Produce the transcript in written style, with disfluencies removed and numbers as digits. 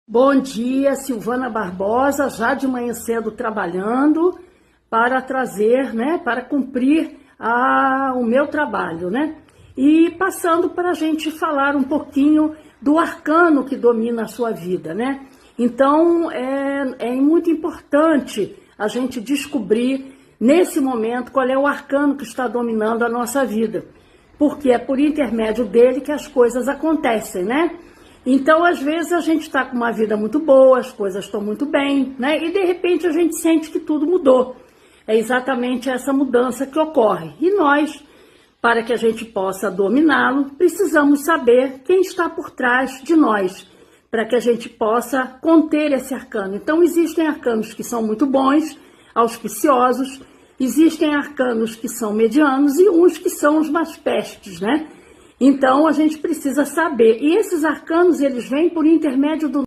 Bom dia, Silvana Barbosa, já de manhã cedo trabalhando para trazer, para cumprir o meu trabalho, E passando para a gente falar um pouquinho do arcano que domina a sua vida, Então, é muito importante a gente descobrir nesse momento qual é o arcano que está dominando a nossa vida, porque é por intermédio dele que as coisas acontecem, Então, às vezes, a gente está com uma vida muito boa, as coisas estão muito bem, E de repente a gente sente que tudo mudou. É exatamente essa mudança que ocorre. E nós, para que a gente possa dominá-lo, precisamos saber quem está por trás de nós, para que a gente possa conter esse arcano. Então, existem arcanos que são muito bons, auspiciosos, existem arcanos que são medianos e uns que são os mais pestes, Então, a gente precisa saber. E esses arcanos, eles vêm por intermédio do